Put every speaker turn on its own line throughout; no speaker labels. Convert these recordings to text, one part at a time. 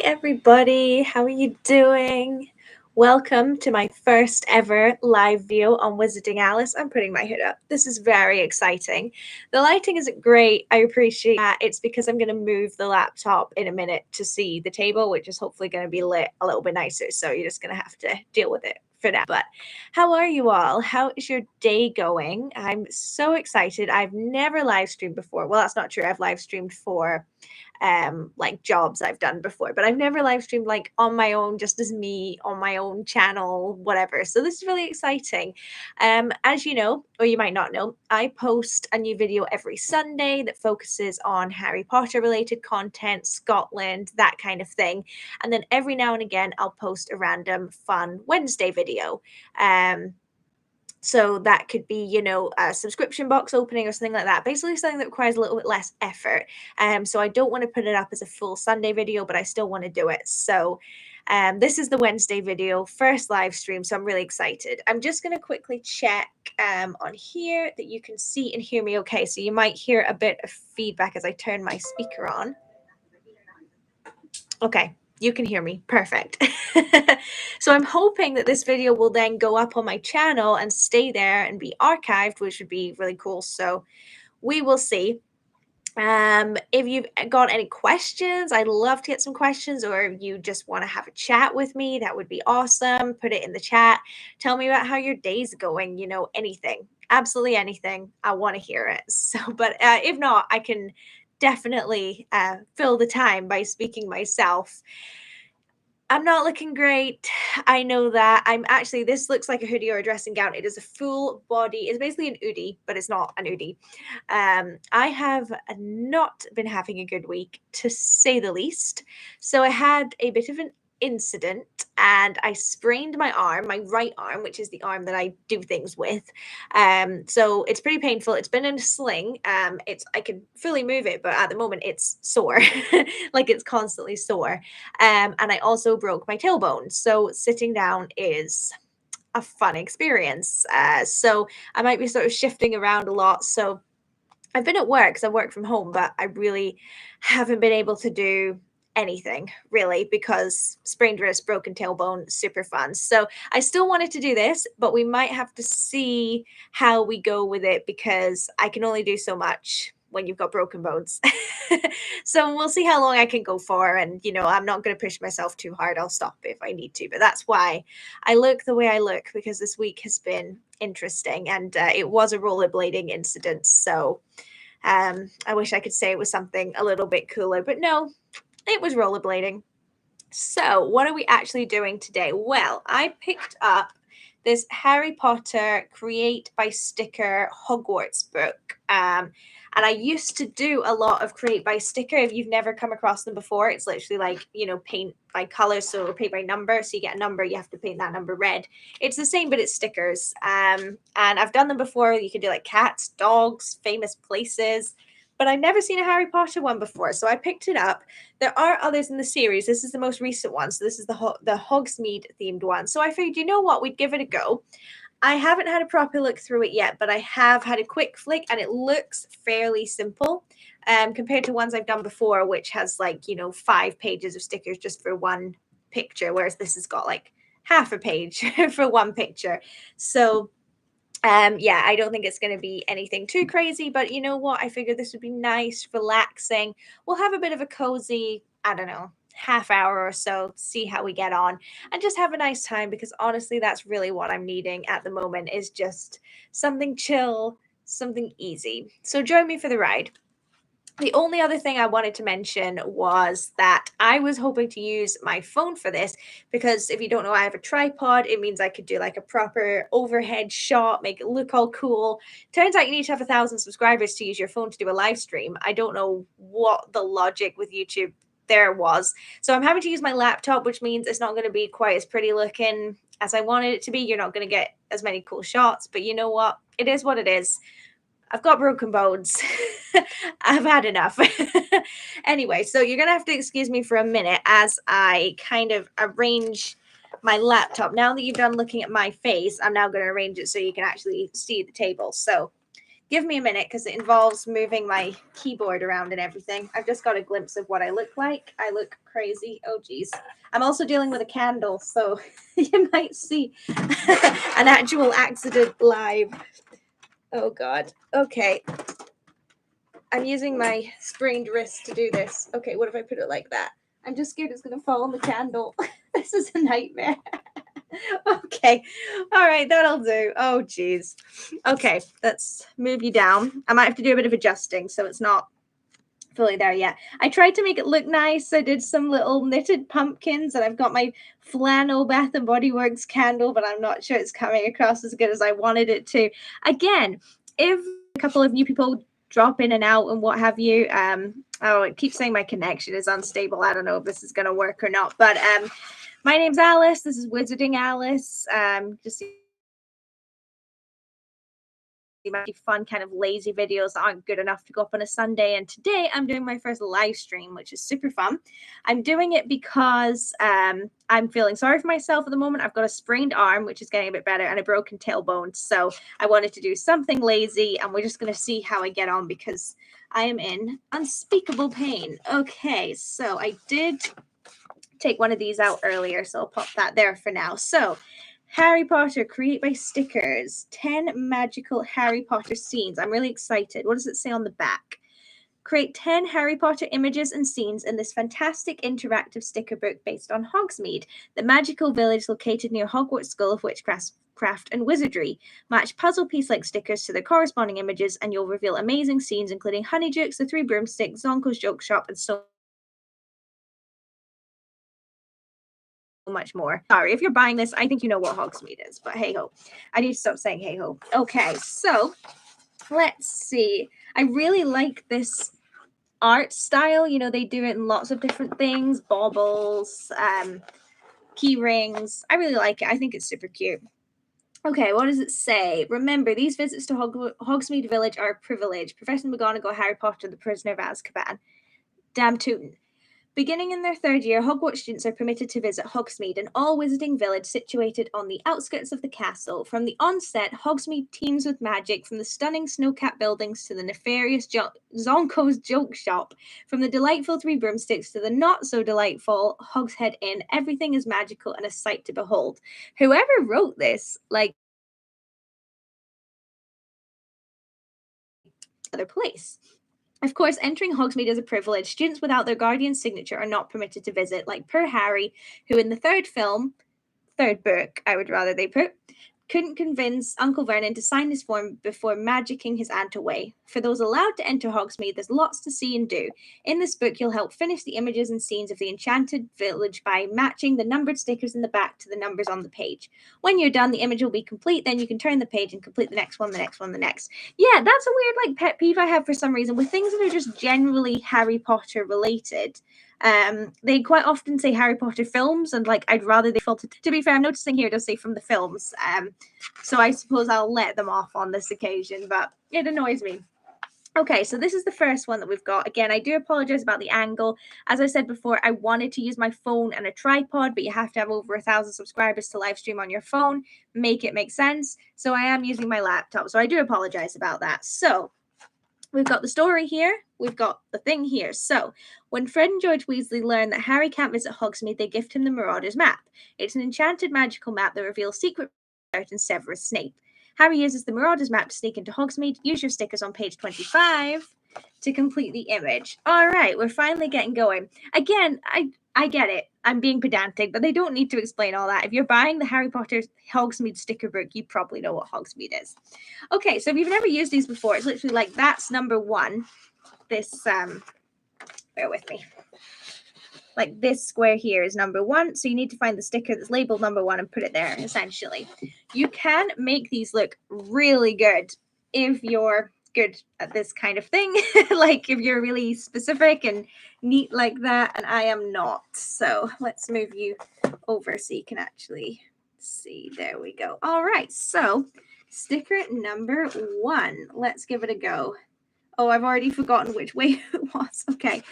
everybody, how are you doing? Welcome to my first ever live video on WizardingAlice. I'm putting my hood up. This is very exciting. The lighting isn't great. I appreciate that. It's because I'm going to move the laptop in a minute to see the table, which is hopefully going to be lit a little bit nicer. So you're just going to have to deal with it for now. But how are you all? How is your day going? I'm so excited. I've never live streamed before. Well, that's not true. I've live streamed for like jobs I've done before, but I've never live streamed like on my own, just as me on my own channel, whatever. So this is really exciting. As you know, or you might not know, I post a new video every Sunday that focuses on Harry Potter related content, Scotland, that kind of thing. And then every now and again, I'll post a random fun Wednesday video. So that could be, a subscription box opening or something like that. Basically something that requires a little bit less effort. So I don't want to put it up as a full Sunday video, but I still want to do it. So this is the Wednesday video, first live stream. So I'm really excited. I'm just going to quickly check on here that you can see and hear me okay. So you might hear a bit of feedback as I turn my speaker on. Okay. You can hear me. Perfect. So I'm hoping that this video will then go up on my channel and stay there and be archived, which would be really cool. So we will see. If you've got any questions, I'd love to get some questions, or if you just want to have a chat with me, that would be awesome. Put it in the chat. Tell me about how your day's going, anything, absolutely anything. I want to hear it. So, but if not, I can definitely fill the time by speaking myself. I'm not looking great. I know that. This looks like a hoodie or a dressing gown. It is a full body. It's basically an hoodie, but it's not an hoodie. I have not been having a good week, to say the least. So I had a bit of an incident and I sprained my arm, my right arm, which is the arm that I do things with. So it's pretty painful. It's been in a sling. I can fully move it, but at the moment it's sore. Like it's constantly sore. And I also broke my tailbone. So sitting down is a fun experience. So I might be sort of shifting around a lot. So I've been at work because I work from home, but I really haven't been able to do anything really because sprained wrist, broken tailbone, super fun. So I still wanted to do this, but we might have to see how we go with it because I can only do so much when you've got broken bones. So we'll see how long I can go for. And, I'm not going to push myself too hard. I'll stop if I need to. But that's why I look the way I look, because this week has been interesting. And it was a rollerblading incident. So I wish I could say it was something a little bit cooler. But no, it was rollerblading. So what are we actually doing today? Well, I picked up this Harry Potter Create by Sticker Hogwarts book. And I used to do a lot of Create by Sticker. If you've never come across them before, it's literally like, paint by color. So paint by number. So you get a number, you have to paint that number red. It's the same, but it's stickers. And I've done them before. You can do like cats, dogs, famous places. But I've never seen a Harry Potter one before. So I picked it up. There are others in the series. This is the most recent one. So this is the Hogsmeade themed one. So I figured, you know what? We'd give it a go. I haven't had a proper look through it yet, but I have had a quick flick and it looks fairly simple compared to ones I've done before, which has 5 pages of stickers just for one picture, whereas this has got like half a page for one picture. So I don't think it's going to be anything too crazy, but you know what? I figured this would be nice, relaxing. We'll have a bit of a cozy, I don't know, half hour or so, see how we get on and just have a nice time, because honestly, that's really what I'm needing at the moment, is just something chill, something easy. So join me for the ride. The only other thing I wanted to mention was that I was hoping to use my phone for this, because if you don't know, I have a tripod. It means I could do like a proper overhead shot, make it look all cool. Turns out you need to have 1,000 subscribers to use your phone to do a live stream. I don't know what the logic with YouTube there was. So I'm having to use my laptop, which means it's not going to be quite as pretty looking as I wanted it to be. You're not going to get as many cool shots, but you know what? It is what it is. I've got broken bones. I've had enough. Anyway, so you're going to have to excuse me for a minute as I kind of arrange my laptop. Now that you've done looking at my face, I'm now going to arrange it so you can actually see the table. So Give me a minute because it involves moving my keyboard around and everything. I've just got a glimpse of what I look like. I look crazy. Oh, geez. I'm also dealing with a candle, so you might see an actual accident live. Oh, God. Okay. I'm using my sprained wrist to do this. Okay, what if I put it like that? I'm just scared it's going to fall on the candle. This is a nightmare. Okay. All right, that'll do. Oh, geez. Okay, let's move you down. I might have to do a bit of adjusting so it's not fully there yet. I tried to make it look nice. I did some little knitted pumpkins, and I've got my flannel Bath and Body Works candle, but I'm not sure it's coming across as good as I wanted it to. Again, if a couple of new people drop in and out and what have you, oh, it keeps saying my connection is unstable. I don't know if this is going to work or not, but my name's Alice. This is WizardingAlice. Just fun kind of lazy videos that aren't good enough to go up on a Sunday. And today I'm doing my first live stream, which is super fun. I'm doing it because I'm feeling sorry for myself at the moment. I've got a sprained arm, which is getting a bit better, and a broken tailbone. So I wanted to do something lazy, and we're just going to see how I get on because I am in unspeakable pain. Okay, so I did take one of these out earlier, so I'll pop that there for now. So Harry Potter, create by stickers, 10 magical Harry Potter scenes. I'm really excited. What does it say on the back? Create 10 Harry Potter images and scenes in this fantastic interactive sticker book based on Hogsmeade, the magical village located near Hogwarts School of Witchcraft and Wizardry. Match puzzle piece-like stickers to their corresponding images, and you'll reveal amazing scenes including Honeydukes, the Three Broomsticks, Zonko's Joke Shop, and so much more. Sorry, if you're buying this, I think you know what Hogsmeade is, but hey ho. I need to stop saying hey ho. Okay, so let's see. I really like this art style. You know, they do it in lots of different things, baubles, key rings. I really like it. I think it's super cute. Okay, what does it say? Remember, these visits to Hogsmeade Village are a privilege. Professor McGonagall, Harry Potter, the Prisoner of Azkaban. Damn tootin'. Beginning in their third year, Hogwarts students are permitted to visit Hogsmeade, an all-wizarding village situated on the outskirts of the castle. From the onset, Hogsmeade teems with magic, from the stunning snow-capped buildings to the nefarious Zonko's Joke Shop, from the delightful Three Broomsticks to the not-so-delightful Hogshead Inn. Everything is magical and a sight to behold. Whoever wrote this, like, other place. Of course, entering Hogsmeade is a privilege. Students without their guardian's signature are not permitted to visit, like per Harry, who in the third book, I would rather they put, couldn't convince Uncle Vernon to sign his form before magicking his aunt away. For those allowed to enter Hogsmeade, there's lots to see and do. In this book, you'll help finish the images and scenes of the enchanted village by matching the numbered stickers in the back to the numbers on the page. When you're done, the image will be complete. Then you can turn the page and complete the next one, the next one, the next. Yeah, that's a weird like pet peeve I have for some reason with things that are just generally Harry Potter related. They quite often say Harry Potter films, and like I'd rather they filter. To be fair, I'm noticing here it does say from the films. So I suppose I'll let them off on this occasion, but it annoys me. Okay, so this is the first one that we've got. Again, I do apologize about the angle. As I said before, I wanted to use my phone and a tripod, but you have to have over 1,000 subscribers to live stream on your phone. Make it make sense. So I am using my laptop, so I do apologize about that. So we've got the story here. We've got the thing here. So, when Fred and George Weasley learn that Harry can't visit Hogsmeade, they gift him the Marauders map. It's an enchanted magical map that reveals secret and Severus Snape. Harry uses the Marauders map to sneak into Hogsmeade. Use your stickers on page 25 to complete the image. All right, we're finally getting going. Again, I get it. I'm being pedantic, but they don't need to explain all that. If you're buying the Harry Potter Hogsmeade sticker book, you probably know what Hogsmeade is. Okay, so if you've never used these before, it's literally like that's number one. This, bear with me. Like this square here is number one. So you need to find the sticker that's labeled number one and put it there, essentially. You can make these look really good if you're good at this kind of thing. Like if you're really specific and neat like that, and I am not. So let's move you over so you can actually see. There we go. All right, so sticker number one. Let's give it a go. Oh, I've already forgotten which way it was. Okay.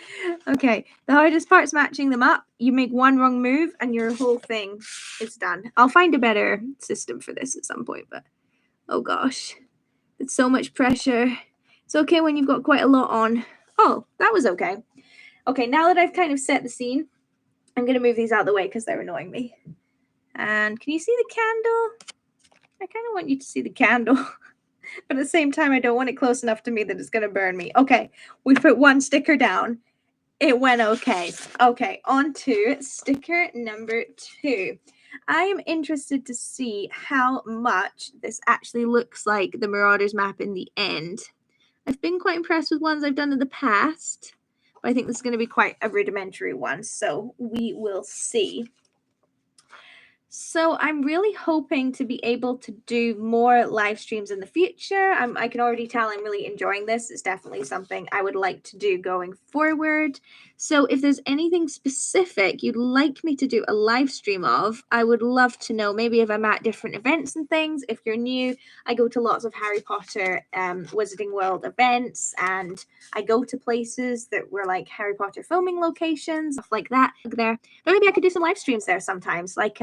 The hardest part's matching them up. You make one wrong move and your whole thing is done. I'll find a better system for this at some point, but oh gosh. It's so much pressure. It's okay when you've got quite a lot on. Oh, that was okay. Okay, now that I've kind of set the scene, I'm going to move these out of the way because they're annoying me. And can you see the candle? I kind of want you to see the candle. But at the same time, I don't want it close enough to me that it's going to burn me. Okay, we put one sticker down. It went okay. Okay, on to sticker number 2. I am interested to see how much this actually looks like the Marauders map in the end. I've been quite impressed with ones I've done in the past, but I think this is going to be quite a rudimentary one, so we will see. So I'm really hoping to be able to do more live streams in the future. I can already tell I'm really enjoying this. It's definitely something I would like to do going forward. So if there's anything specific you'd like me to do a live stream of, I would love to know. Maybe if I'm at different events and things. If you're new, I go to lots of Harry Potter Wizarding World events, and I go to places that were like Harry Potter filming locations, stuff like that there. But maybe I could do some live streams there sometimes. Like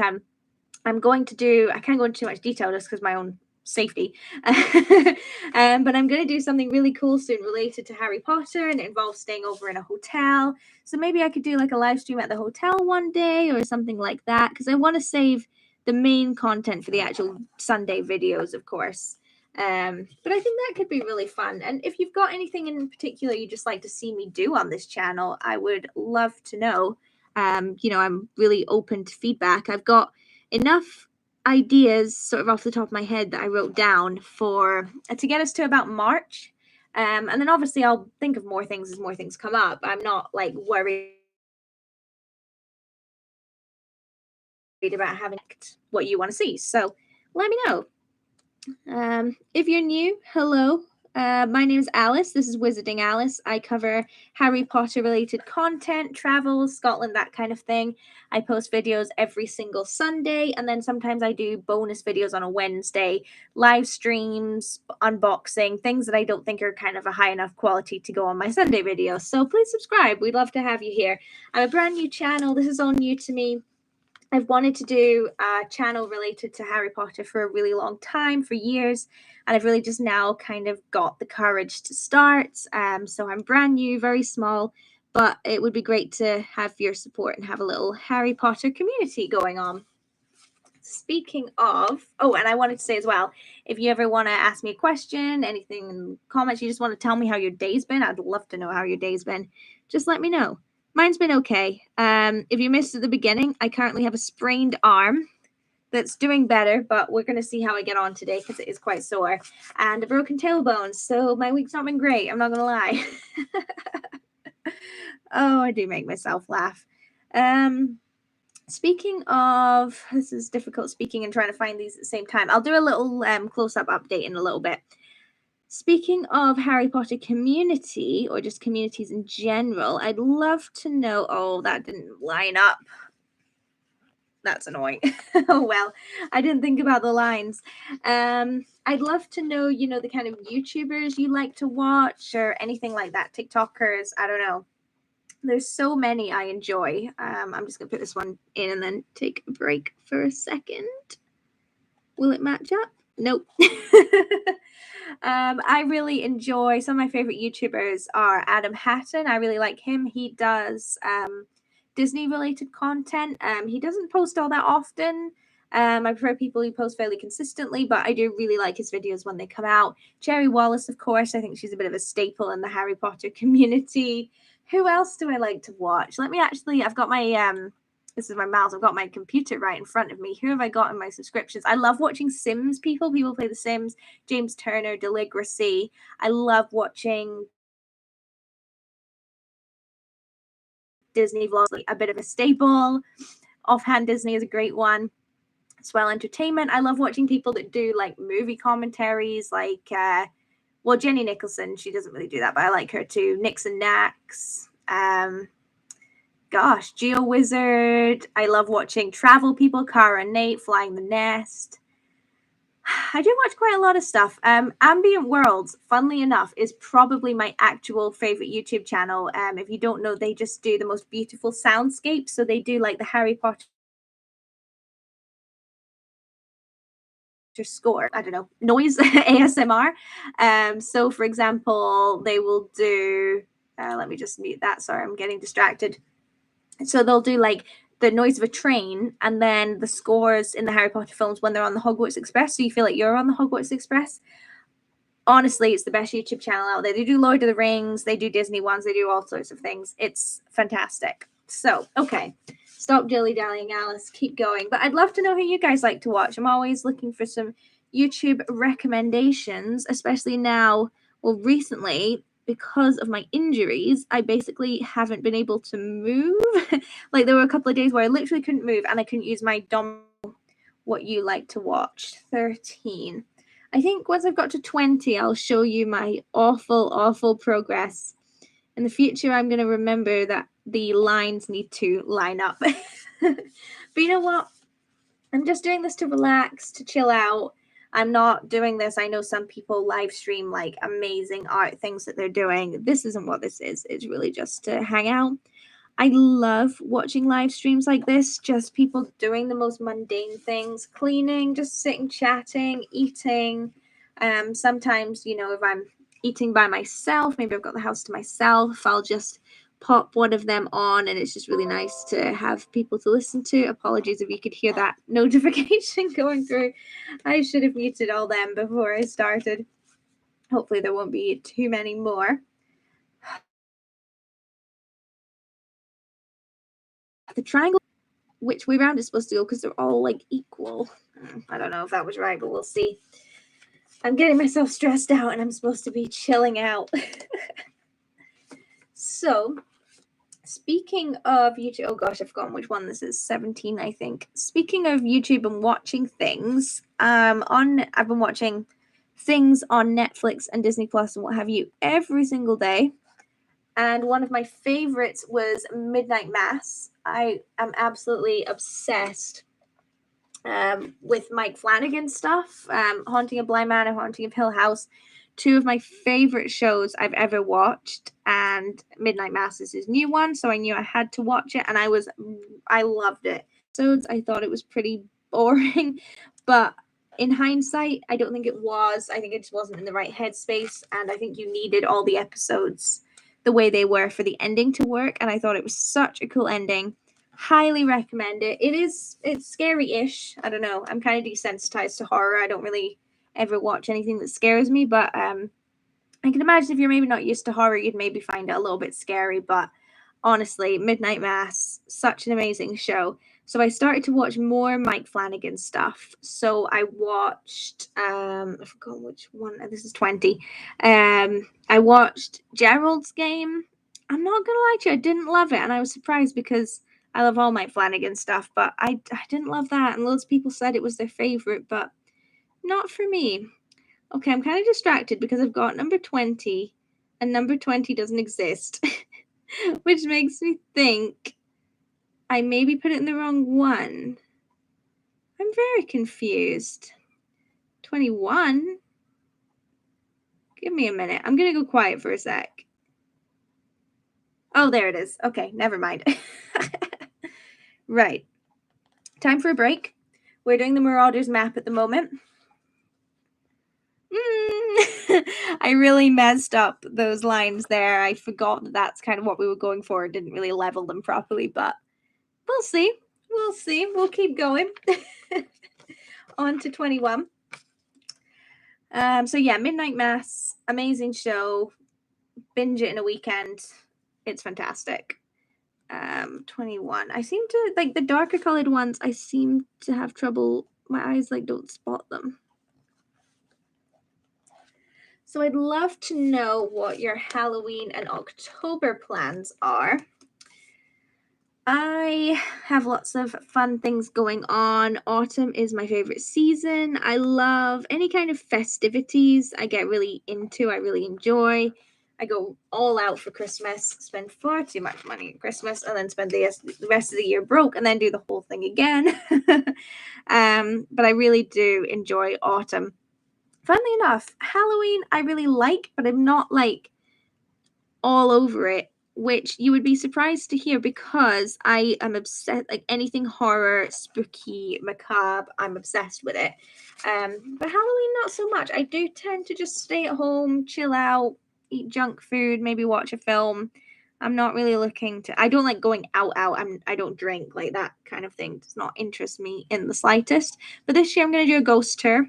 I'm going to do, I can't go into too much detail just because my own safety. But I'm going to do something really cool soon related to Harry Potter, and it involves staying over in a hotel. So maybe I could do like a live stream at the hotel one day or something like that, because I want to save the main content for the actual Sunday videos, of course. But I think that could be really fun. And if you've got anything in particular you'd just like to see me do on this channel, I would love to know. I'm really open to feedback. I've got enough ideas sort of off the top of my head that I wrote down for to get us to about March. And then obviously I'll think of more things as more things come up. I'm not like worried about having what you want to see. So let me know. If you're new, hello. My name is Alice. This is WizardingAlice. I cover Harry Potter related content, travel, Scotland, that kind of thing. I post videos every single Sunday, and then sometimes I do bonus videos on a Wednesday, live streams, unboxing, things that I don't think are kind of a high enough quality to go on my Sunday videos. So please subscribe. We'd love to have you here. I'm a brand new channel. This is all new to me. I've wanted to do a channel related to Harry Potter for a really long time, for years, and I've really just now kind of got the courage to start. So I'm brand new, very small, but it would be great to have your support and have a little Harry Potter community going on. Speaking of, oh, and I wanted to say as well, if you ever want to ask me a question, anything in the comments, you just want to tell me how your day's been, I'd love to know how your day's been. Just let me know. Mine's been okay. If you missed at the beginning, I currently have a sprained arm that's doing better, but we're going to see how I get on today because it is quite sore, and a broken tailbone. So my week's not been great. I'm not going to lie. Oh, I do make myself laugh. Speaking of, this is difficult speaking and trying to find these at the same time. I'll do a little close-up update in a little bit. Speaking of Harry Potter community, or just communities in general, I'd love to know... Oh, that didn't line up. That's annoying. Oh, well, I didn't think about the lines. I'd love to know, the kind of YouTubers you like to watch or anything like that. TikTokers, I don't know. There's so many I enjoy. I'm just going to put this one in and then take a break for a second. Will it match up? Nope. I really enjoy, some of my favorite YouTubers are Adam Hatton. I really like him. He does Disney related content. He doesn't post all that often. I prefer people who post fairly consistently, but I do really like his videos when they come out. Cherry Wallace, of course. I think she's a bit of a staple in the Harry Potter community. Who else do I like to watch? Let me actually, I've got my this is my mouse. I've got my computer right in front of me. Who have I got in my subscriptions? I love watching Sims people. People play The Sims. James Turner, Deligracy. I love watching Disney vlogs, like a bit of a staple. Offhand Disney is a great one. Swell Entertainment. I love watching people that do like movie commentaries, like Jenny Nicholson. She doesn't really do that, but I like her too. Nix and Nax. Geo Wizard. I love watching travel people, Cara and Nate, Flying the Nest. I do watch quite a lot of stuff. Ambient Worlds, funnily enough, is probably my actual favorite YouTube channel. If you don't know, they just do the most beautiful soundscapes. So they do like the Harry Potter score, I don't know, noise ASMR. So for example, they will do, let me just mute that. Sorry, I'm getting distracted. So they'll do like the noise of a train and then the scores in the Harry Potter films when they're on the Hogwarts Express. So you feel like you're on the Hogwarts Express. Honestly, it's the best YouTube channel out there. They do Lord of the Rings, they do Disney ones, they do all sorts of things. It's fantastic. So, okay. Stop dilly-dallying, Alice. Keep going. But I'd love to know who you guys like to watch. I'm always looking for some YouTube recommendations, especially now, well, recently, because of my injuries, I basically haven't been able to move. Like, there were a couple of days where I literally couldn't move and I couldn't use my what you like to watch. 13. I think once I've got to 20, I'll show you my awful progress. In the future, I'm going to remember that the lines need to line up. But you know what? I'm just doing this to relax, to chill out. I'm not doing this. I know some people live stream like amazing art things that they're doing. This isn't what this is. It's really just to hang out. I love watching live streams like this, just people doing the most mundane things, cleaning, just sitting, chatting, eating. Sometimes, you know, if I'm eating by myself, maybe I've got the house to myself, I'll just pop one of them on, and it's just really nice to have people to listen to. Apologies if you could hear that notification going through. I should have muted all them before I started. Hopefully there won't be too many more. The triangle, which way round it's supposed to go, because they're all like equal. I don't know if that was right, but we'll see. I'm getting myself stressed out and I'm supposed to be chilling out. So, speaking of YouTube, oh gosh, I've forgotten which one this is. 17, I think. Speaking of YouTube and watching things, I've been watching things on Netflix and Disney Plus and what have you every single day. And one of my favorites was Midnight Mass. I am absolutely obsessed with Mike Flanagan stuff. Haunting of Bly Manor, Haunting of Hill House. Two of my favorite shows I've ever watched. And Midnight Mass is his new one, so I knew I had to watch it. And I loved it. So I thought it was pretty boring. But in hindsight, I don't think it was. I think it just wasn't in the right headspace. And I think you needed all the episodes the way they were for the ending to work, and I thought it was such a cool ending. Highly recommend it. It's scary-ish. I don't know. I'm kind of desensitized to horror. I don't really ever watch anything that scares me, but I can imagine if you're maybe not used to horror, you'd maybe find it a little bit scary, but honestly, Midnight Mass, such an amazing show. So I started to watch more Mike Flanagan stuff. So I watched, I forgot which one. This is 20. I watched Gerald's Game. I'm not gonna lie to you, I didn't love it, and I was surprised because I love all Mike Flanagan stuff, but I didn't love that, and loads of people said it was their favorite, but not for me. Okay, I'm kind of distracted because I've got number 20, and number 20 doesn't exist. Which makes me think I maybe put it in the wrong one. I'm very confused. 21? Give me a minute. I'm going to go quiet for a sec. Oh, there it is. Okay, never mind. Right. Time for a break. We're doing the Marauders map at the moment. I really messed up those lines there. I forgot that that's kind of what we were going for. Didn't really level them properly, but we'll see. We'll see. We'll keep going. On to 21. So yeah, Midnight Mass, amazing show. Binge it in a weekend. It's fantastic. 21. I seem to like the darker colored ones. I seem to have trouble. My eyes like don't spot them. So I'd love to know what your Halloween and October plans are. I have lots of fun things going on. Autumn is my favorite season. I love any kind of festivities. I get really into, I really enjoy. I go all out for Christmas, spend far too much money at Christmas, and then spend the rest of the year broke and then do the whole thing again. But I really do enjoy autumn. Funnily enough, Halloween I really like, but I'm not like all over it which you would be surprised to hear because I am obsessed, like anything horror, spooky, macabre, I'm obsessed with it. But Halloween, not so much. I do tend to just stay at home, chill out, eat junk food, maybe watch a film. I'm not really looking to, I don't like going out. I don't drink, like that kind of thing does not interest me in the slightest. But this year I'm going to do a ghost tour.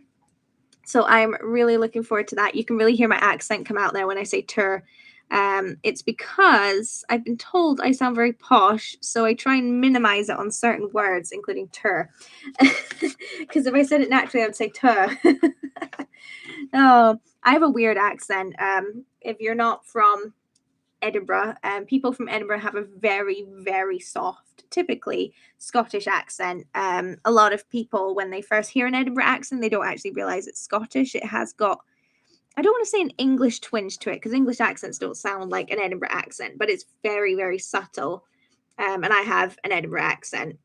So I'm really looking forward to that. You can really hear my accent come out there when I say tour. It's because I've been told I sound very posh, so I try and minimize it on certain words, including tour. Because if I said it naturally, I would say tour. Oh, I have a weird accent. If you're not from Edinburgh, people from Edinburgh have a very, very soft, typically Scottish accent. A lot of people, when they first hear an Edinburgh accent, they don't actually realize it's Scottish. It has got, I don't want to say an English twinge to it because English accents don't sound like an Edinburgh accent, but it's very, very subtle. And I have an Edinburgh accent.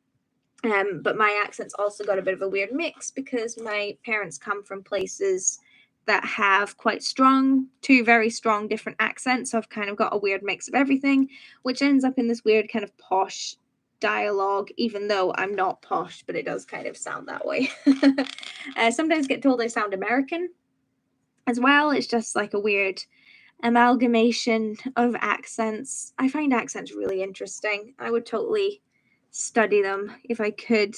But my accent's also got a bit of a weird mix because my parents come from places that have quite strong, two very strong different accents. So I've kind of got a weird mix of everything, which ends up in this weird kind of posh dialogue, even though I'm not posh, but it does kind of sound that way. Sometimes get told I sound American as well. It's just like a weird amalgamation of accents. I find accents really interesting. I would totally study them if I could.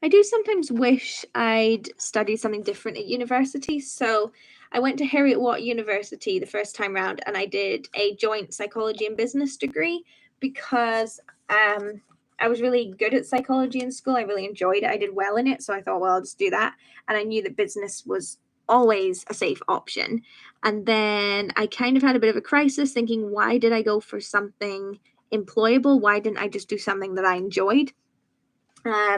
I do sometimes wish I'd studied something different at university. So I went to Heriot-Watt University the first time round and I did a joint psychology and business degree because I was really good at psychology in school. I really enjoyed it. I did well in it. So I thought, well, I'll just do that. And I knew that business was always a safe option. And then I kind of had a bit of a crisis thinking, why did I go for something employable? Why didn't I just do something that I enjoyed?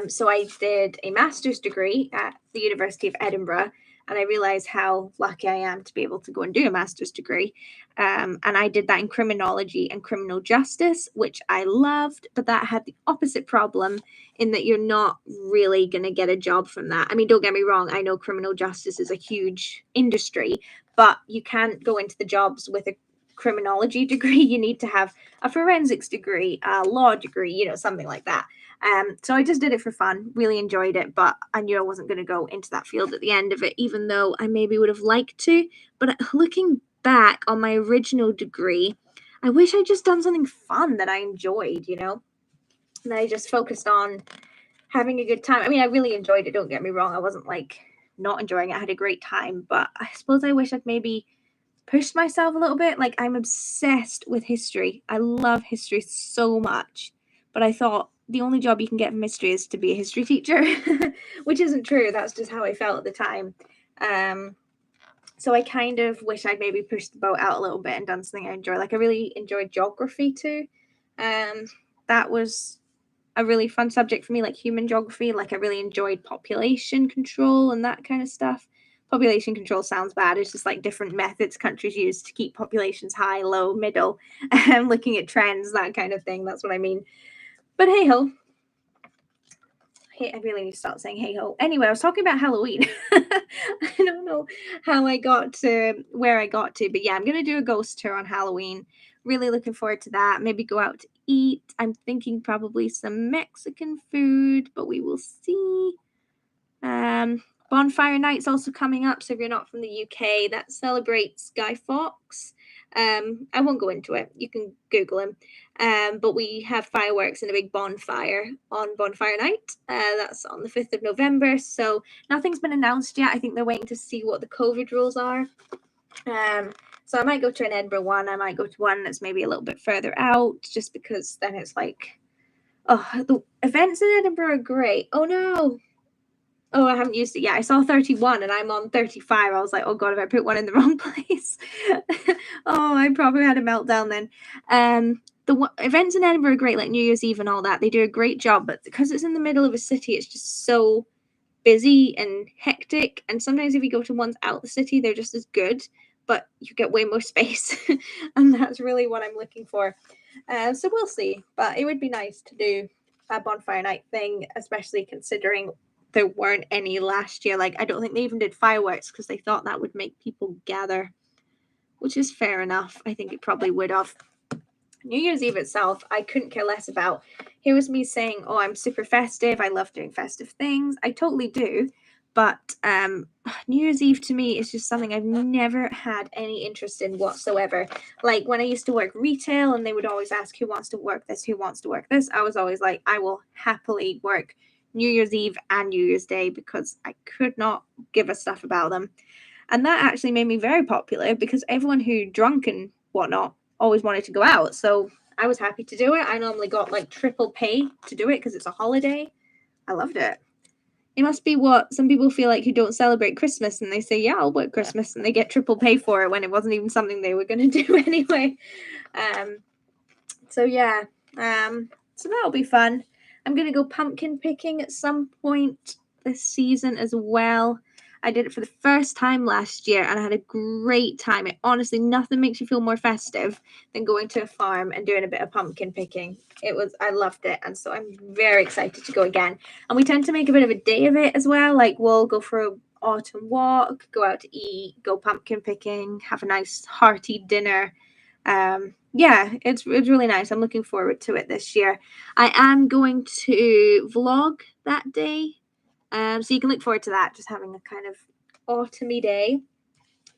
So I did a master's degree at the University of Edinburgh, and I realized how lucky I am to be able to go and do a master's degree. And I did that in criminology and criminal justice, which I loved, but that had the opposite problem in that you're not really going to get a job from that. I mean, don't get me wrong, I know criminal justice is a huge industry, but you can't go into the jobs with a criminology degree. You need to have a forensics degree, a law degree, something like that. So I just did it for fun, really enjoyed it, but I knew I wasn't going to go into that field at the end of it, even though I maybe would have liked to. But looking back on my original degree, I wish I'd just done something fun that I enjoyed, and I just focused on having a good time. I mean, I really enjoyed it, don't get me wrong. I wasn't like not enjoying it. I had a great time, but I suppose I wish I'd maybe pushed myself a little bit. Like, I'm obsessed with history. I love history so much, but I thought the only job you can get from history is to be a history teacher, which isn't true. That's just how I felt at the time. So I kind of wish I'd maybe pushed the boat out a little bit and done something I enjoy. Like, I really enjoyed geography too. That was a really fun subject for me, like human geography. Like, I really enjoyed population control and that kind of stuff. Population control sounds bad. It's just like different methods countries use to keep populations high, low, middle, and looking at trends, that kind of thing. That's what I mean. But hey ho. Hey, I really need to stop saying hey ho. Anyway, I was talking about Halloween. I don't know how I got to where I got to, but yeah, I'm gonna do a ghost tour on Halloween. Really looking forward to that. Maybe go out to eat. I'm thinking probably some Mexican food, but we will see. Bonfire Nights also coming up. So if you're not from the UK, that celebrates Guy Fawkes. I won't go into it. You can Google him. But we have fireworks and a big bonfire on Bonfire Night. That's on the 5th of November. So nothing's been announced yet. I think they're waiting to see what the COVID rules are. So I might go to an Edinburgh one. I might go to one that's maybe a little bit further out, just because then it's like, oh, the events in Edinburgh are great. Oh no. Oh, I haven't used it yet. I saw 31 and I'm on 35. I was like, oh God, if I put one in the wrong place. Oh, I probably had a meltdown then. Events in Edinburgh are great, like New Year's Eve and all that. They do a great job, but because it's in the middle of a city, it's just so busy and hectic. And sometimes if you go to ones out the city, they're just as good, but you get way more space. And that's really what I'm looking for. So we'll see. But it would be nice to do a bonfire night thing, especially considering there weren't any last year. Like, I don't think they even did fireworks because they thought that would make people gather. which is fair enough. I think it probably would have. New Year's Eve itself, I couldn't care less about. Here was me saying, oh, I'm super festive. I love doing festive things. I totally do. But New Year's Eve to me is just something I've never had any interest in whatsoever. Like when I used to work retail and they would always ask who wants to work this, who wants to work this, I was always like, I will happily work New Year's Eve and New Year's Day because I could not give a stuff about them. And that actually made me very popular because everyone who drunk and whatnot always wanted to go out. So I was happy to do it. I normally got like triple pay to do it because it's a holiday. I loved it. It must be what some people feel like who don't celebrate Christmas and they say, yeah, I'll work Christmas, and they get triple pay for it when it wasn't even something they were going to do anyway. So yeah, so that'll be fun. I'm going to go pumpkin picking at some point this season as well. I did it for the first time last year and I had a great time. It honestly, nothing makes you feel more festive than going to a farm and doing a bit of pumpkin picking. I loved it. And so I'm very excited to go again. And we tend to make a bit of a day of it as well. Like we'll go for an autumn walk, go out to eat, go pumpkin picking, have a nice hearty dinner. Yeah, it's really nice. I'm looking forward to it this year. I am going to vlog that day. So you can look forward to that, just having a kind of autumny day.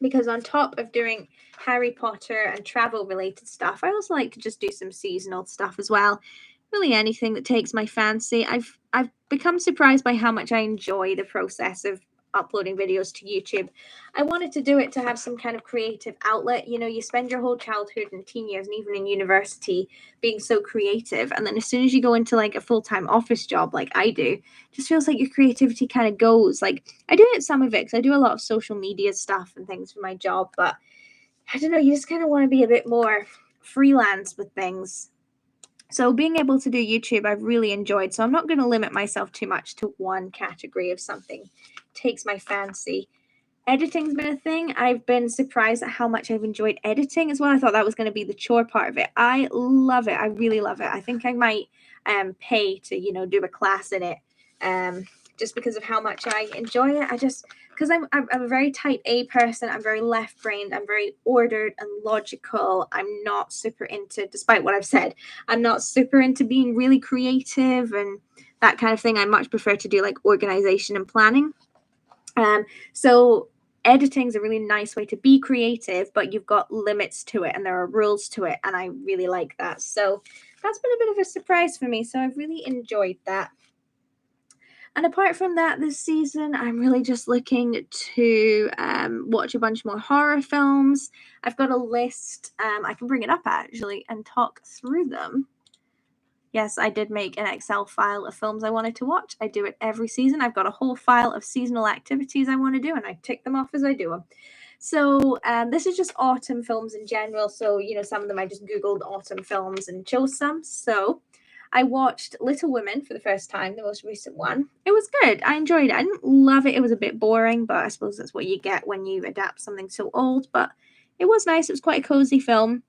Because on top of doing Harry Potter and travel related stuff, I also like to just do some seasonal stuff as well. Really anything that takes my fancy. I've become surprised by how much I enjoy the process of uploading videos to YouTube. I wanted to do it to have some kind of creative outlet. You know, you spend your whole childhood and teen years and even in university being so creative, and then as soon as you go into like a full-time office job like I do, it just feels like your creativity kind of goes. Like I do it some of it because I do a lot of social media stuff and things for my job, but I don't know, you just kind of want to be a bit more freelance with things. So being able to do YouTube, I've really enjoyed. So I'm not going to limit myself too much to one category of something takes my fancy. Editing's been a thing. I've been surprised at how much I've enjoyed editing as well. I thought that was going to be the chore part of it. I love it. I really love it. I think I might pay to, do a class in it. Just because of how much I enjoy it. Because I'm a very type A person. I'm very left-brained. I'm very ordered and logical. I'm not super into, despite what I've said, I'm not super into being really creative and that kind of thing. I much prefer to do like organization and planning. So editing is a really nice way to be creative, but you've got limits to it and there are rules to it. And I really like that. So that's been a bit of a surprise for me. So I've really enjoyed that. And apart from that, this season, I'm really just looking to watch a bunch more horror films. I've got a list. I can bring it up actually and talk through them. Yes, I did make an Excel file of films I wanted to watch. I do it every season. I've got a whole file of seasonal activities I want to do, and I tick them off as I do them. So this is just autumn films in general. So, some of them I just Googled autumn films and chose some. So I watched Little Women for the first time, the most recent one. It was good. I enjoyed it. I didn't love it. It was a bit boring, but I suppose that's what you get when you adapt something so old. But it was nice. It was quite a cozy film.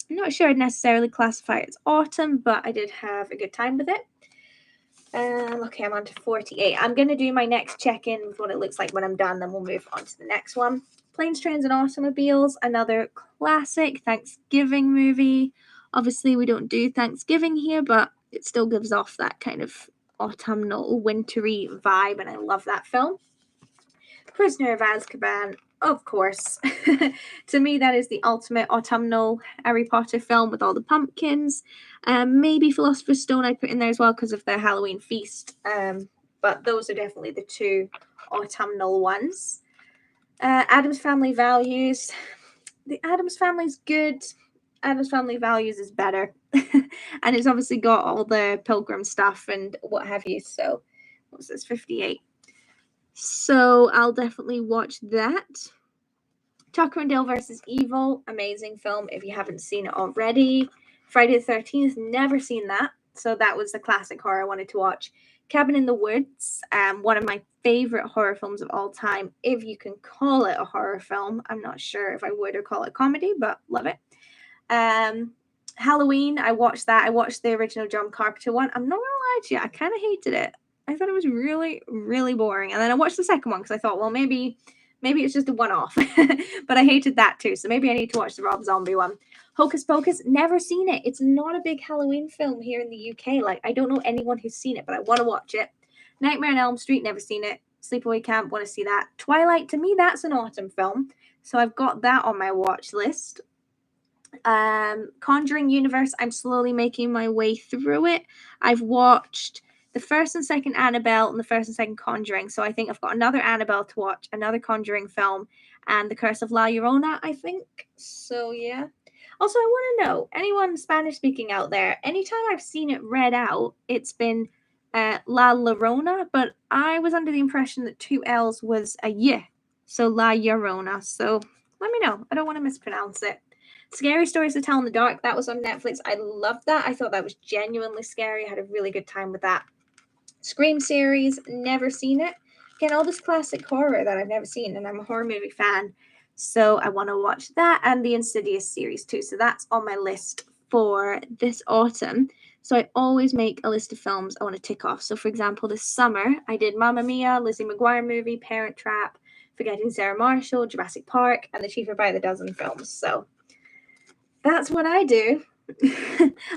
I'm not sure I'd necessarily classify it as autumn, but I did have a good time with it. Okay, I'm on to 48. I'm going to do my next check-in with what it looks like when I'm done, then we'll move on to the next one. Planes, Trains, and Automobiles, another classic Thanksgiving movie. Obviously, we don't do Thanksgiving here, but it still gives off that kind of autumnal, wintry vibe, and I love that film. Prisoner of Azkaban, of course. To me, that is the ultimate autumnal Harry Potter film with all the pumpkins. Maybe Philosopher's Stone I'd put in there as well because of the Halloween feast. But those are definitely the two autumnal ones. Addams Family Values. The Addams Family's good. Addams Family Values is better. And it's obviously got all the pilgrim stuff and what have you. So, what's this, 58? So I'll definitely watch that. Tucker and Dale versus Evil, amazing film if you haven't seen it already. Friday the 13th, never seen that. So that was the classic horror I wanted to watch. Cabin in the Woods, one of my favorite horror films of all time, if you can call it a horror film. I'm not sure if I would or call it comedy, but love it. Halloween, I watched that. I watched the original John Carpenter one. I'm not gonna lie to you, I kind of hated it. I thought it was really, really boring. And then I watched the second one because I thought, well, maybe Maybe it's just a one-off, but I hated that too. So maybe I need to watch the Rob Zombie one. Hocus Pocus, never seen it. It's not a big Halloween film here in the UK. Like, I don't know anyone who's seen it, but I want to watch it. Nightmare on Elm Street, never seen it. Sleepaway Camp, want to see that. Twilight, to me, that's an autumn film. So I've got that on my watch list. Conjuring Universe, I'm slowly making my way through it. I've watched the first and second Annabelle and the first and second Conjuring. So I think I've got another Annabelle to watch, another Conjuring film, and The Curse of La Llorona, I think. So yeah. Also, I want to know, anyone Spanish speaking out there, anytime I've seen it read out, it's been La Llorona, but I was under the impression that 2 L's was a Y. So La Llorona. So let me know. I don't want to mispronounce it. Scary Stories to Tell in the Dark. That was on Netflix. I loved that. I thought that was genuinely scary. I had a really good time with that. Scream series. Never seen it. Again, all this classic horror that I've never seen, and I'm a horror movie fan. So I want to watch that and the Insidious series too. So that's on my list for this autumn. So I always make a list of films I want to tick off. So for example, this summer, I did Mamma Mia, Lizzie McGuire movie, Parent Trap, Forgetting Sarah Marshall, Jurassic Park, and the Cheaper by the Dozen films. So that's what I do.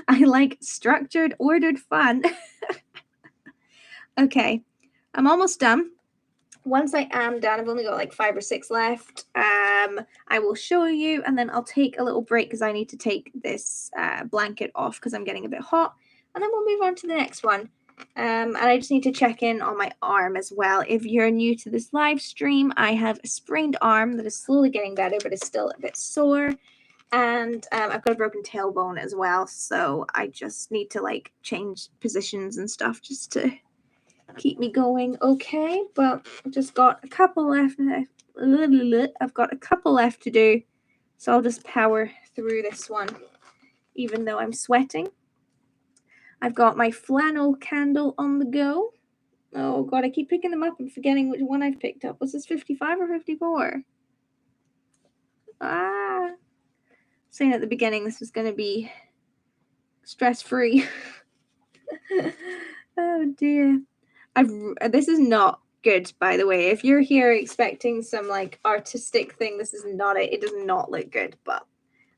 I like structured, ordered fun. Okay, I'm almost done. Once I am done, I've only got like 5 or 6 left. I will show you, and then I'll take a little break because I need to take this blanket off because I'm getting a bit hot, and then we'll move on to the next one. And I just need to check in on my arm as well. If you're new to this live stream, I have a sprained arm that is slowly getting better, but is still a bit sore. And I've got a broken tailbone as well, so I just need to like change positions and stuff just to keep me going. Okay, but I've just got a couple left. I've got a couple left to do, so I'll just power through this one, even though I'm sweating. I've got my flannel candle on the go. Oh god, I keep picking them up and forgetting which one I've picked up. Was this 55 or 54? Saying at the beginning this was going to be stress-free. Oh dear. This is not good, by the way. If you're here expecting some like artistic thing, this is not it. It does not look good, but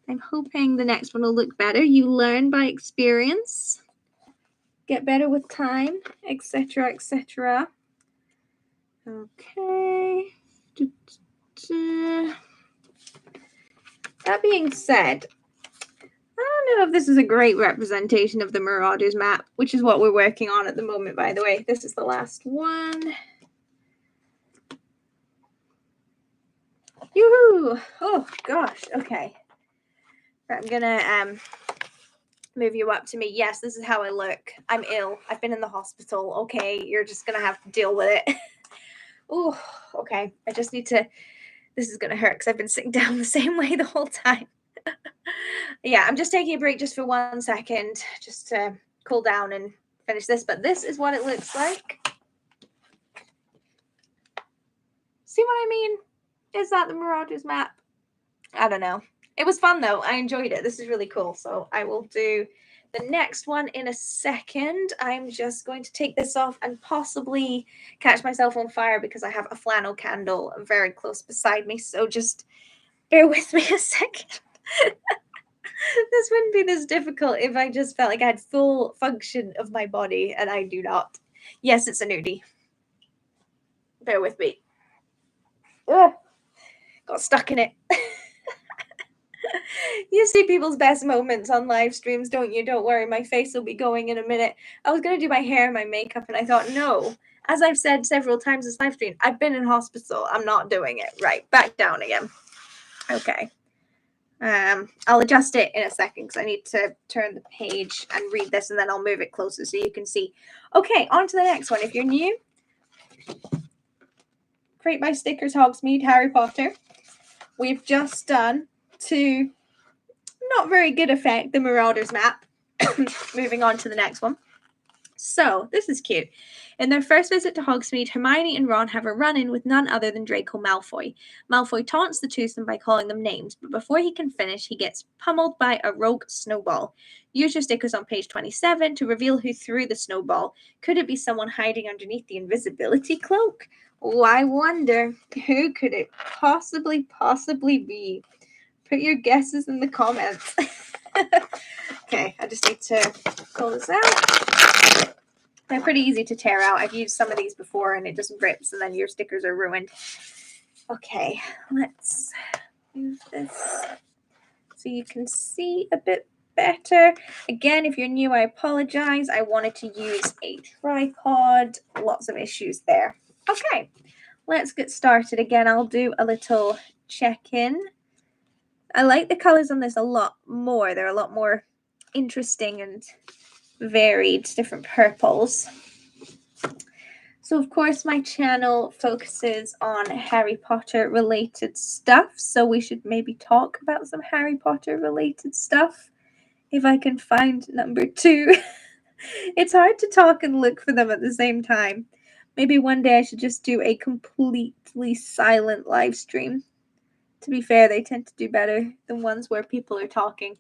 I'm hoping the next one will look better. You learn by experience, get better with time, etc., etc. Okay. That being said, I don't know if this is a great representation of the Marauders map, which is what we're working on at the moment, by the way. This is the last one. Yoo-hoo! Oh, gosh. Okay. I'm going to move you up to me. Yes, this is how I look. I'm ill. I've been in the hospital. Okay, you're just going to have to deal with it. Oh, okay. I just need to... This is going to hurt because I've been sitting down the same way the whole time. Yeah, I'm just taking a break just for 1 second, just to cool down and finish this. But this is what it looks like. See what I mean? Is that the Marauders map? I don't know. It was fun though. I enjoyed it. This is really cool. So I will do the next one in a second. I'm just going to take this off and possibly catch myself on fire because I have a flannel candle very close beside me. So just bear with me a second. This wouldn't be this difficult if I just felt like I had full function of my body, and I do not. Yes, it's a nudie. Bear with me. Ugh. Got stuck in it. You see people's best moments on live streams, don't you? Don't worry, my face will be going in a minute. I was going to do my hair and my makeup, and I thought, no. As I've said several times this live stream, I've been in hospital. I'm not doing it. Right, back down again. Okay. I'll adjust it in a second because I need to turn the page and read this, and then I'll move it closer so you can see. Okay, on to the next one. If you're new, Crate by Stickers, Hogsmeade, Harry Potter. We've just done, to not very good effect, the Marauders map. Moving on to the next one. So, this is cute. In their first visit to Hogsmeade, Hermione and Ron have a run-in with none other than Draco Malfoy. Malfoy taunts the twosome by calling them names, but before he can finish, he gets pummeled by a rogue snowball. Use your stickers on page 27 to reveal who threw the snowball. Could it be someone hiding underneath the invisibility cloak? Oh, I wonder, who could it possibly be? Put your guesses in the comments. Okay, I just need to pull this out. They're pretty easy to tear out. I've used some of these before and it just rips and then your stickers are ruined. Okay, let's move this so you can see a bit better. Again, if you're new, I apologize. I wanted to use a tripod. Lots of issues there. Okay, let's get started. Again, I'll do a little check-in. I like the colors on this a lot more. They're a lot more interesting and varied, different purples. So, of course, my channel focuses on Harry Potter related stuff. So we should maybe talk about some Harry Potter related stuff. If I can find number 2. It's hard to talk and look for them at the same time. Maybe one day I should just do a completely silent live stream. To be fair, they tend to do better than ones where people are talking.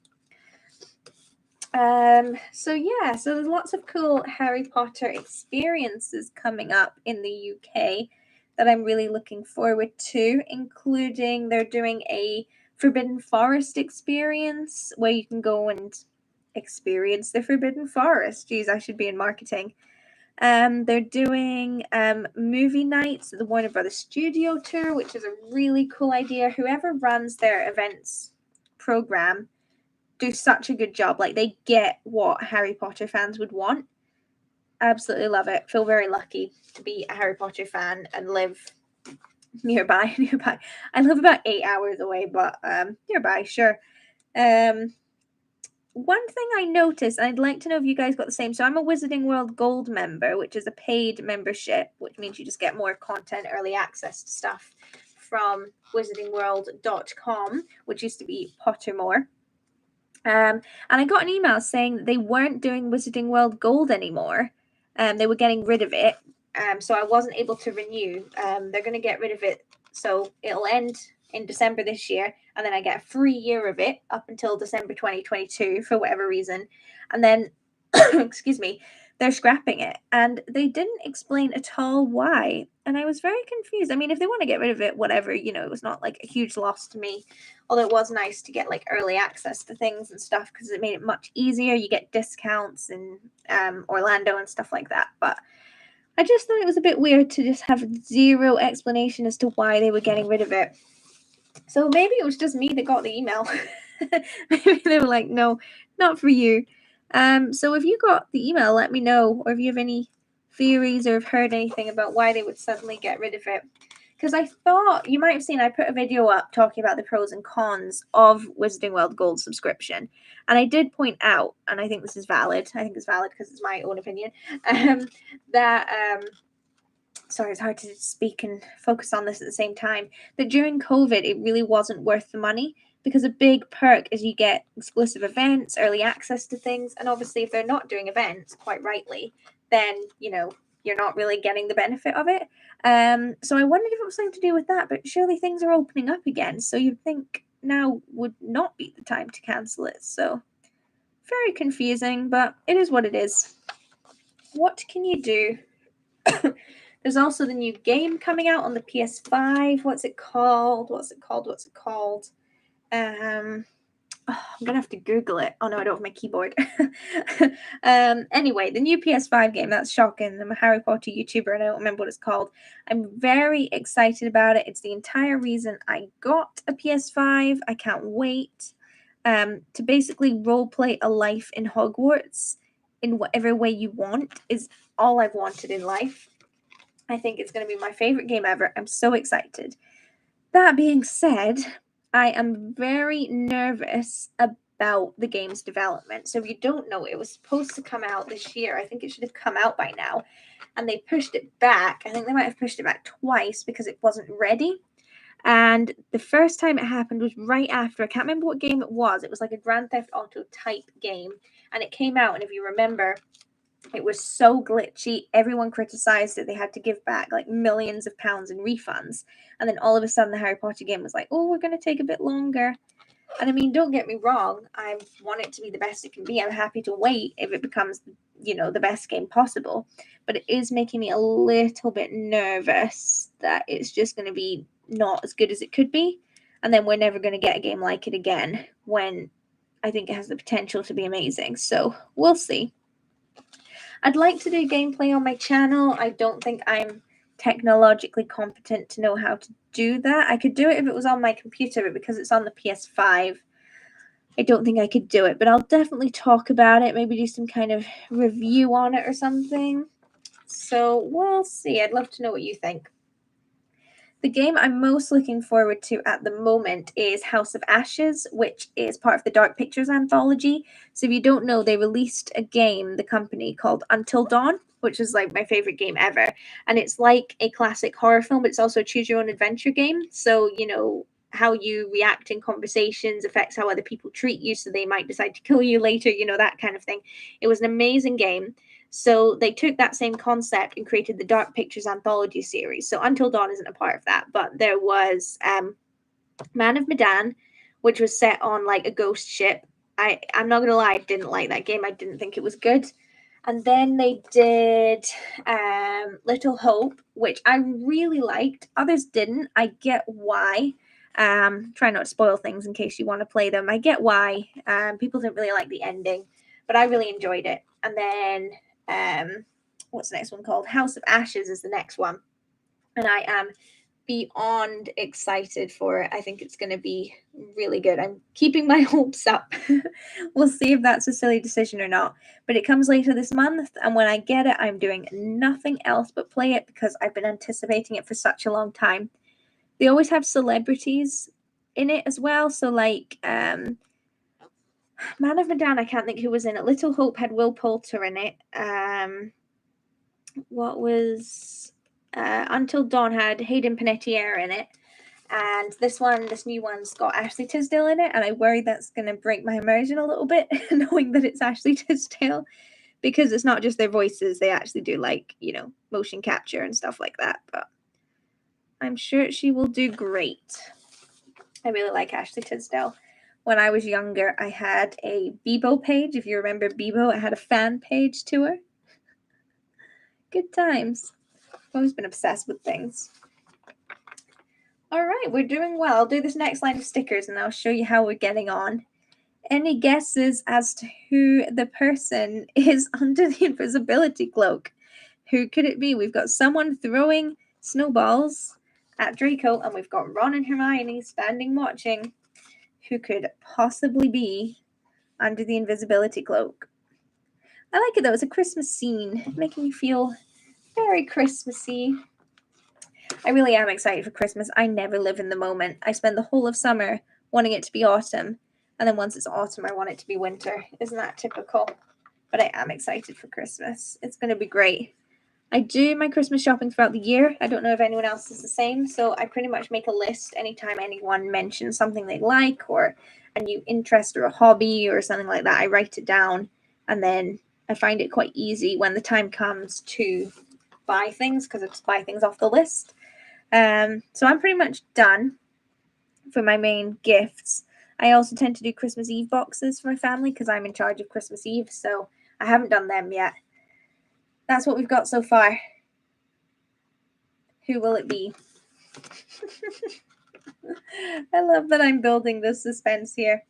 So there's lots of cool Harry Potter experiences coming up in the UK that I'm really looking forward to, including they're doing a Forbidden Forest experience where you can go and experience the Forbidden Forest. Geez, I should be in marketing. They're doing movie nights at the Warner Brothers Studio Tour, which is a really cool idea. Whoever runs their events program do such a good job. Like, they get what Harry Potter fans would want. Absolutely love it. Feel very lucky to be a Harry Potter fan and live nearby. I live about 8 hours away, but nearby, sure. One thing I noticed, and I'd like to know if you guys got the same. So I'm a Wizarding World Gold member, which is a paid membership, which means you just get more content, early access to stuff from wizardingworld.com, which used to be Pottermore. And I got an email saying that they weren't doing Wizarding World Gold anymore. They were getting rid of it. So I wasn't able to renew. They're going to get rid of it. So it'll end in December this year. And then I get a free year of it up until December 2022 for whatever reason. And then, excuse me, they're scrapping it. And they didn't explain at all why. And I was very confused. I mean, if they want to get rid of it, whatever, it was not like a huge loss to me. Although it was nice to get like early access to things and stuff because it made it much easier. You get discounts in Orlando and stuff like that. But I just thought it was a bit weird to just have zero explanation as to why they were getting rid of it. So maybe it was just me that got the email. Maybe they were like, no, not for you. So if you got the email, let me know. Or if you have any theories or have heard anything about why they would suddenly get rid of it. Because I thought, you might have seen, I put a video up talking about the pros and cons of Wizarding World Gold subscription. And I did point out, and I think this is valid, because it's my own opinion, sorry, it's hard to speak and focus on this at the same time, that during COVID, it really wasn't worth the money. Because a big perk is you get exclusive events, early access to things. And obviously, if they're not doing events, quite rightly, then, you're not really getting the benefit of it. So I wondered if it was something to do with that, but surely things are opening up again. So you'd think now would not be the time to cancel it. So very confusing, but it is what it is. What can you do? There's also the new game coming out on the PS5. What's it called? I'm gonna have to Google it. Oh no, I don't have my keyboard. Anyway, the new PS5 game, that's shocking. I'm a Harry Potter YouTuber and I don't remember what it's called. I'm very excited about it. It's the entire reason I got a PS5. I can't wait to basically roleplay a life in Hogwarts in whatever way you want is all I've wanted in life. I think it's going to be my favorite game ever. I'm so excited. That being said, I am very nervous about the game's development. So if you don't know, it was supposed to come out this year. I think it should have come out by now. And they pushed it back. I think they might have pushed it back twice because it wasn't ready. And the first time it happened was right after, I can't remember what game it was. It was like a Grand Theft Auto type game. And it came out, and if you remember, It was so glitchy. Everyone criticized it. They had to give back like millions of pounds in refunds. And then all of a sudden, the Harry Potter game was like, oh, we're going to take a bit longer. And I mean, don't get me wrong. I want it to be the best it can be. I'm happy to wait if it becomes, the best game possible. But it is making me a little bit nervous that it's just going to be not as good as it could be. And then we're never going to get a game like it again when I think it has the potential to be amazing. So we'll see. I'd like to do gameplay on my channel. I don't think I'm technologically competent to know how to do that. I could do it if it was on my computer, but because it's on the PS5, I don't think I could do it. But I'll definitely talk about it, maybe do some kind of review on it or something. So we'll see. I'd love to know what you think. The game I'm most looking forward to at the moment is House of Ashes, which is part of the Dark Pictures anthology. So if you don't know, they released a game, the company, called Until Dawn, which is like my favorite game ever. And it's like a classic horror film, but it's also a choose your own adventure game. So, how you react in conversations affects how other people treat you. So they might decide to kill you later, that kind of thing. It was an amazing game. So they took that same concept and created the Dark Pictures anthology series. So Until Dawn isn't a part of that, but there was Man of Medan, which was set on like a ghost ship. I'm not gonna lie, I didn't like that game. I didn't think it was good. And then they did Little Hope, which I really liked. Others didn't. I get why. Try not to spoil things in case you want to play them. I get why. People didn't really like the ending, but I really enjoyed it. And then what's the next one called? House of Ashes is the next one. And I am beyond excited for it. I think it's going to be really good. I'm keeping my hopes up. We'll see if that's a silly decision or not. But it comes later this month, and when I get it, I'm doing nothing else but play it because I've been anticipating it for such a long time. They always have celebrities in it as well. So like Man of Medan, I can't think who was in it. Little Hope had Will Poulter in it. What was Until Dawn had Hayden Panettiere in it. And this new one's got Ashley Tisdale in it, and I worry that's going to break my immersion a little bit, knowing that it's Ashley Tisdale, because it's not just their voices; they actually do like motion capture and stuff like that. But I'm sure she will do great. I really like Ashley Tisdale. When I was younger, I had a Bebo page. If you remember Bebo, I had a fan page to her. Good times. I've always been obsessed with things. All right, we're doing well. I'll do this next line of stickers and I'll show you how we're getting on. Any guesses as to who the person is under the invisibility cloak? Who could it be? We've got someone throwing snowballs at Draco, and we've got Ron and Hermione standing watching. Who could possibly be under the invisibility cloak? I like it though. It's a Christmas scene, making me feel very Christmassy. I really am excited for Christmas. I never live in the moment. I spend the whole of summer wanting it to be autumn, and then once it's autumn, I want it to be winter. Isn't that typical? But I am excited for Christmas. It's going to be great. I do my Christmas shopping throughout the year. I don't know if anyone else is the same, so I pretty much make a list anytime anyone mentions something they like or a new interest or a hobby or something like that. I write it down, and then I find it quite easy when the time comes to buy things because I just buy things off the list. So I'm pretty much done for my main gifts. I also tend to do Christmas Eve boxes for my family because I'm in charge of Christmas Eve, so I haven't done them yet. That's what we've got so far. Who will it be? I love that I'm building this suspense here.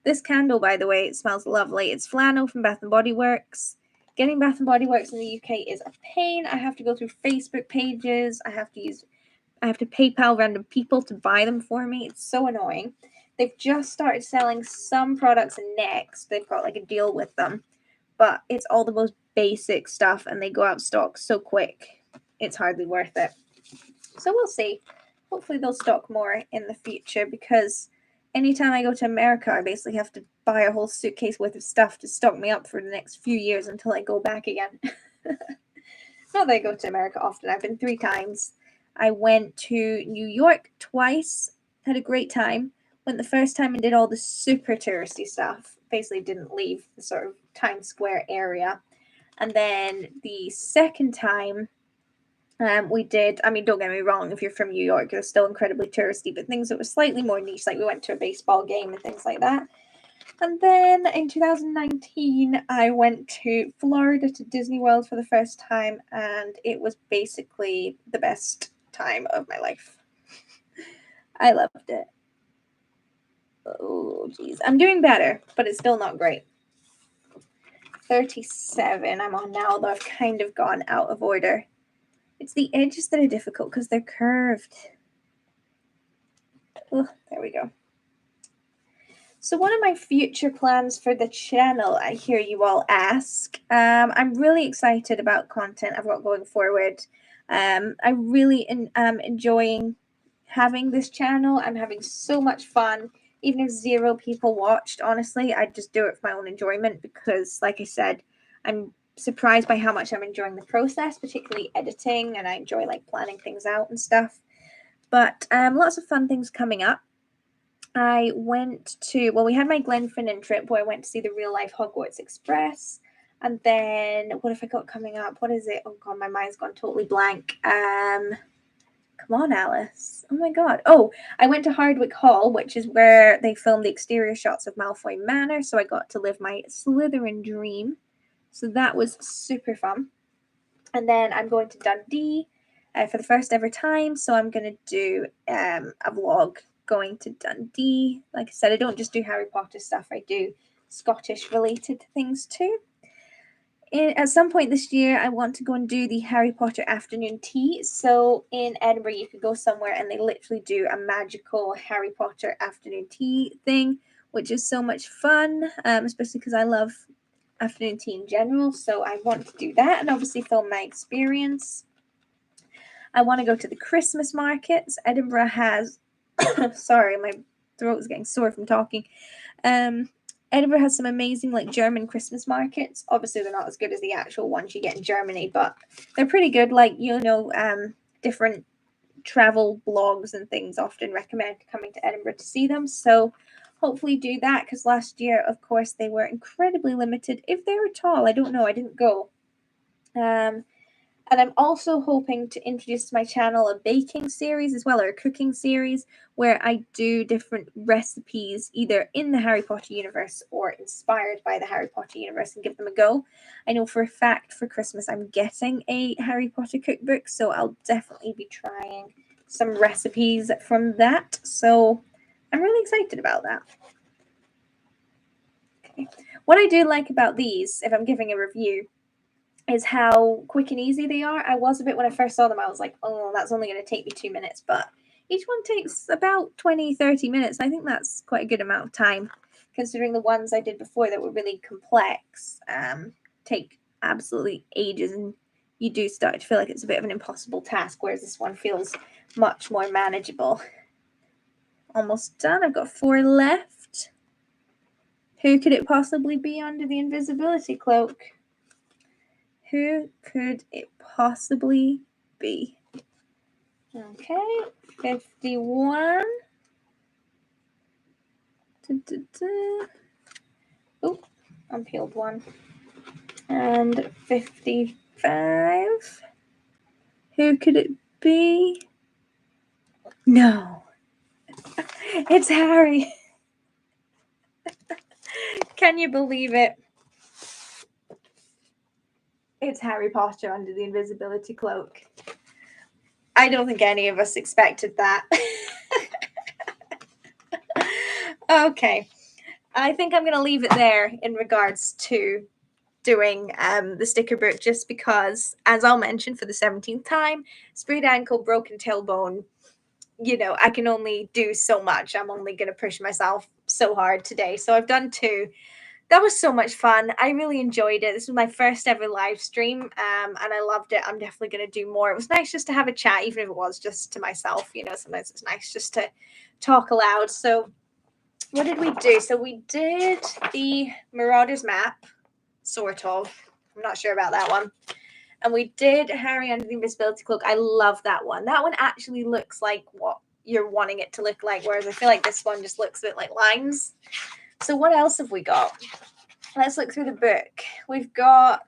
This candle, by the way, it smells lovely. It's flannel from Bath & Body Works. Getting Bath & Body Works in the UK is a pain. I have to go through Facebook pages. I have to PayPal random people to buy them for me. It's so annoying. They've just started selling some products next. They've got like a deal with them, but it's all the most basic stuff and they go out of stock so quick. It's hardly worth it. So we'll see. Hopefully they'll stock more in the future because anytime I go to America, I basically have to buy a whole suitcase worth of stuff to stock me up for the next few years until I go back again. Not that I go to America often. I've been 3 times. I went to New York twice, had a great time. Went the first time and did all the super touristy stuff. Basically didn't leave the sort of Times Square area. And then the second time we did, I mean, don't get me wrong, if you're from New York, it was still incredibly touristy, but things that were slightly more niche, like we went to a baseball game and things like that. And then in 2019, I went to Florida to Disney World for the first time, and it was basically the best time of my life. I loved it. Oh, geez. I'm doing better, but it's still not great. 37 I'm on now, although I've kind of gone out of order. It's the edges that are difficult because they're curved. Oh, there we go. So what are my future plans for the channel, I hear you all ask. I'm really excited about content I've got going forward. I really am enjoying having this channel. I'm having so much fun. Even if 0 people watched, honestly, I just do it for my own enjoyment because, like I said, I'm surprised by how much I'm enjoying the process, particularly editing, and I enjoy like planning things out and stuff. But lots of fun things coming up. I went to, well, we had my Glenfinnan trip where I went to see the real life Hogwarts Express. And then what have I got coming up? What is it? Oh god, my mind's gone totally blank. Come on, Alice. Oh my god. Oh, I went to Hardwick Hall, which is where they filmed the exterior shots of Malfoy Manor. So I got to live my Slytherin dream. So that was super fun. And then I'm going to Dundee for the first ever time. So I'm going to do a vlog going to Dundee. Like I said, I don't just do Harry Potter stuff. I do Scottish related things too. At some point this year, I want to go and do the Harry Potter afternoon tea. So in Edinburgh, you could go somewhere and they literally do a magical Harry Potter afternoon tea thing, which is so much fun, especially because I love afternoon tea in general. So I want to do that and obviously film my experience. I want to go to the Christmas markets. Edinburgh has, sorry, my throat is getting sore from talking. Edinburgh has some amazing like German Christmas markets. Obviously, they're not as good as the actual ones you get in Germany, but they're pretty good. Like, you know, different travel blogs and things often recommend coming to Edinburgh to see them. So hopefully do that because last year, of course, they were incredibly limited. If they were tall, I don't know. I didn't go. And I'm also hoping to introduce to my channel a baking series as well, or a cooking series, where I do different recipes either in the Harry Potter universe or inspired by the Harry Potter universe and give them a go. I know for a fact for Christmas I'm getting a Harry Potter cookbook, so I'll definitely be trying some recipes from that. So I'm really excited about that. Okay. What I do like about these, if I'm giving a review, is how quick and easy they are. I was a bit, when I first saw them, I was like, oh, that's only going to take me 2 minutes, but each one takes about 20-30 minutes. I think that's quite a good amount of time, considering the ones I did before that were really complex take absolutely ages, and you do start to feel like it's a bit of an impossible task, whereas this one feels much more manageable. Almost done. I've got 4 left. Who could it possibly be under the invisibility cloak? Who could it possibly be? Okay, 51. Oh, unpeeled one. And 55. Who could it be? No. It's Harry. Can you believe it? It's Harry Potter under the invisibility cloak. I don't think any of us expected that. Okay. I think I'm going to leave it there in regards to doing the sticker book, just because, as I'll mention for the 17th time, sprained ankle, broken tailbone, you know, I can only do so much. I'm only going to push myself so hard today. So I've done 2. That was so much fun. I really enjoyed it. This was my first ever live stream, and I loved it. I'm definitely going to do more. It was nice just to have a chat, even if it was just to myself. You know, sometimes it's nice just to talk aloud. So what did we do? So we did the Marauders map, sort of. I'm not sure about that one. And we did Harry under the invisibility cloak. I love that one. That one actually looks like what you're wanting it to look like, whereas I feel like this one just looks a bit like lines. So what else have we got? Let's look through the book. We've got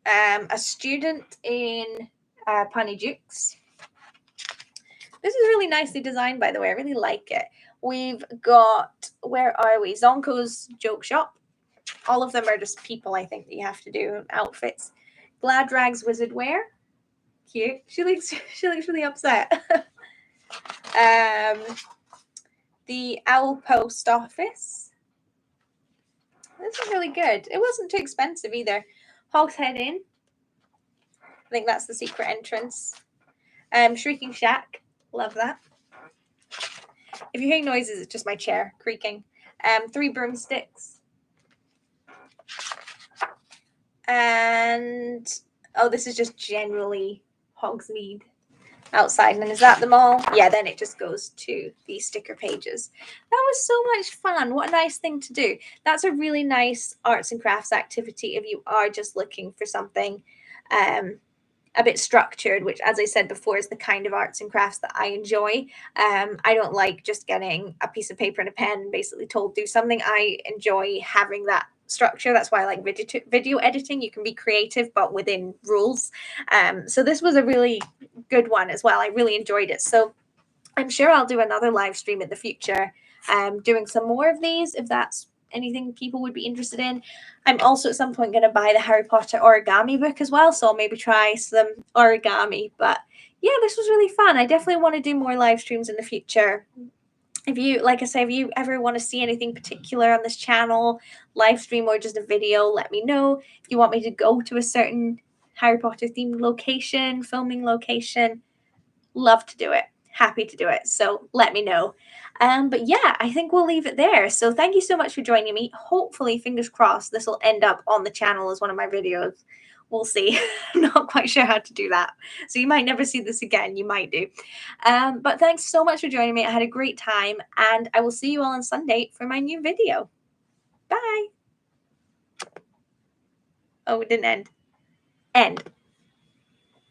a student in Punny Jukes. This is really nicely designed, by the way. I really like it. We've got, where are we? Zonko's Joke Shop. All of them are just people, I think, that you have to do outfits. Glad Rags Wizard Wear. Cute. She looks really upset. The Owl Post Office. This is really good. It wasn't too expensive either. Hogshead Inn. I think that's the secret entrance. Shrieking Shack. Love that. If you're hearing noises, it's just my chair creaking. 3 Broomsticks. And oh, this is just generally Hogsmeade outside. And is that them all? Yeah, then it just goes to the sticker pages. That was so much fun. What a nice thing to do. That's a really nice arts and crafts activity if you are just looking for something a bit structured, which, as I said before, is the kind of arts and crafts that I enjoy. I don't like just getting a piece of paper and a pen and basically told do something. I enjoy having that structure. That's why I like video editing. You can be creative, but within rules. So this was a really good one as well. I really enjoyed it. So I'm sure I'll do another live stream in the future, doing some more of these if that's anything people would be interested in. I'm also at some point going to buy the Harry Potter origami book as well, so I'll maybe try some origami. But yeah, this was really fun. I definitely want to do more live streams in the future. If you, like I say, if you ever want to see anything particular on this channel, live stream or just a video, let me know. If you want me to go to a certain Harry Potter themed location, filming location, love to do it. Happy to do it. So let me know. But yeah, I think we'll leave it there. So thank you so much for joining me. Hopefully, fingers crossed, this will end up on the channel as one of my videos. We'll see. I'm not quite sure how to do that. So you might never see this again. You might do. But thanks so much for joining me. I had a great time. And I will see you all on Sunday for my new video. Bye. Oh, it didn't end. End.